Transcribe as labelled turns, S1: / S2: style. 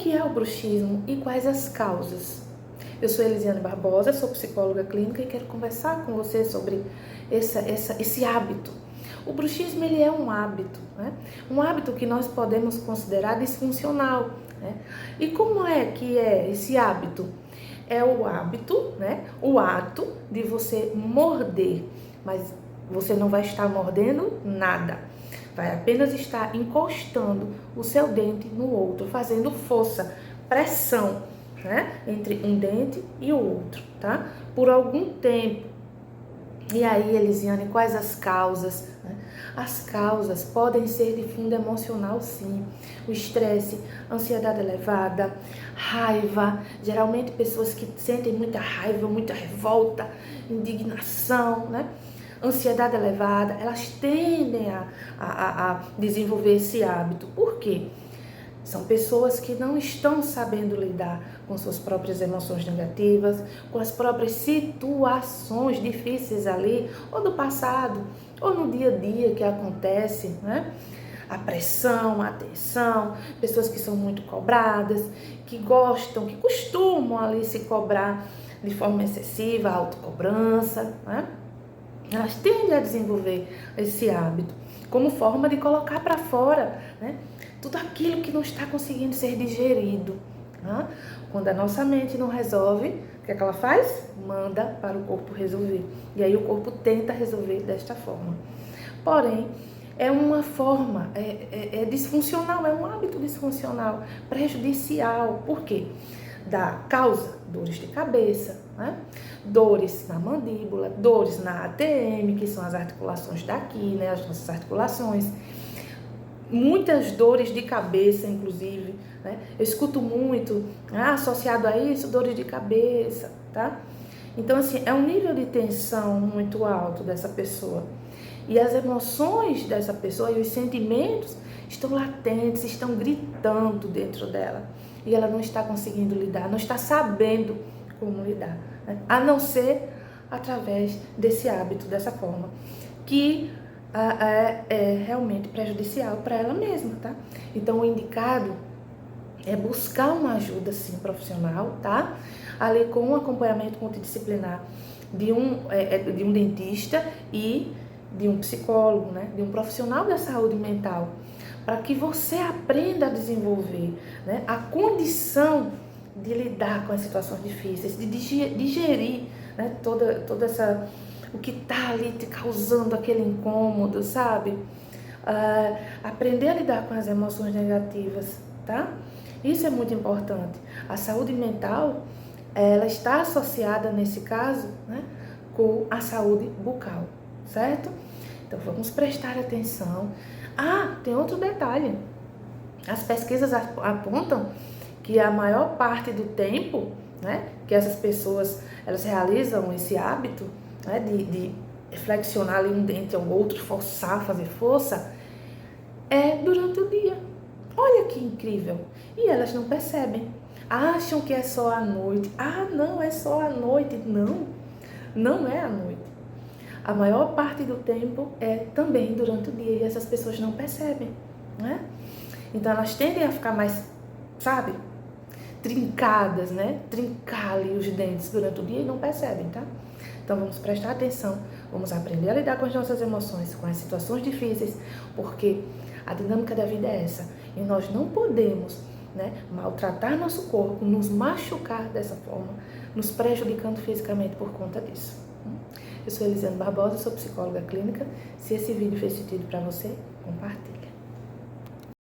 S1: que é o bruxismo e quais as causas? Eu sou Elisiane Barbosa, sou psicóloga clínica e quero conversar com você sobre esse hábito. O bruxismo, ele é um hábito, né? Um hábito que nós podemos considerar disfuncional, né? E como é que é esse hábito? É o hábito, né? O ato de você morder, mas você não vai estar mordendo nada. Vai apenas estar encostando o seu dente no outro, fazendo força, pressão, né? Entre um dente e o outro, tá? Por algum tempo. E aí, Elisiane, quais as causas? As causas podem ser de fundo emocional, sim. O estresse, ansiedade elevada, raiva. Geralmente pessoas que sentem muita raiva, muita revolta, indignação, né? Ansiedade elevada, elas tendem a desenvolver esse hábito. Por quê? São pessoas que não estão sabendo lidar com suas próprias emoções negativas, com as próprias situações difíceis ali, ou do passado, ou no dia a dia que acontece, né? A pressão, a tensão, pessoas que são muito cobradas, que gostam, que costumam ali se cobrar de forma excessiva, a autocobrança, né? Elas tendem a desenvolver esse hábito como forma de colocar para fora, né? Tudo aquilo que não está conseguindo ser digerido. Né? Quando a nossa mente não resolve, o que é que ela faz? Manda para o corpo resolver. E aí o corpo tenta resolver desta forma. Porém, é uma forma, é disfuncional, é um hábito disfuncional, prejudicial. Por quê? Da causa dores de cabeça, né? Dores na mandíbula, dores na ATM, que são as articulações daqui, né? As nossas articulações. Muitas dores de cabeça, inclusive, né? Eu escuto muito, associado a isso, dores de cabeça, tá? Então, assim, é um nível de tensão muito alto dessa pessoa. E as emoções dessa pessoa e os sentimentos estão latentes, estão gritando dentro dela. E ela não está conseguindo lidar, não está sabendo como lidar, né? A não ser através desse hábito, dessa forma, que é realmente prejudicial para ela mesma, tá? Então, o indicado é buscar uma ajuda, sim, profissional, tá? Ali com um acompanhamento multidisciplinar de um dentista e de um psicólogo, né? De um profissional da saúde mental, para que você aprenda a desenvolver, né? A condição de lidar com as situações difíceis, de digerir, né? Toda essa... o que está ali te causando aquele incômodo, sabe? Aprender a lidar com as emoções negativas, tá? Isso é muito importante. A saúde mental, ela está associada, nesse caso, né, com a saúde bucal, certo? Então, vamos prestar atenção. Tem outro detalhe. As pesquisas apontam que a maior parte do tempo, né, que essas pessoas, elas realizam esse hábito, né, de flexionar ali um dente ao outro, forçar, fazer força, é durante o dia. Olha que incrível! E elas não percebem. Acham que é só à noite. Não, é só à noite. Não, não é à noite. A maior parte do tempo é também durante o dia e essas pessoas não percebem, né? Então elas tendem a ficar mais, sabe, trincadas, né? Trincar ali os dentes durante o dia e não percebem, tá? Então vamos prestar atenção, vamos aprender a lidar com as nossas emoções, com as situações difíceis, porque a dinâmica da vida é essa. E nós não podemos, né, maltratar nosso corpo, nos machucar dessa forma, nos prejudicando fisicamente por conta disso. Eu sou Elisiane Barbosa, sou psicóloga clínica. Se esse vídeo fez sentido para você, compartilhe.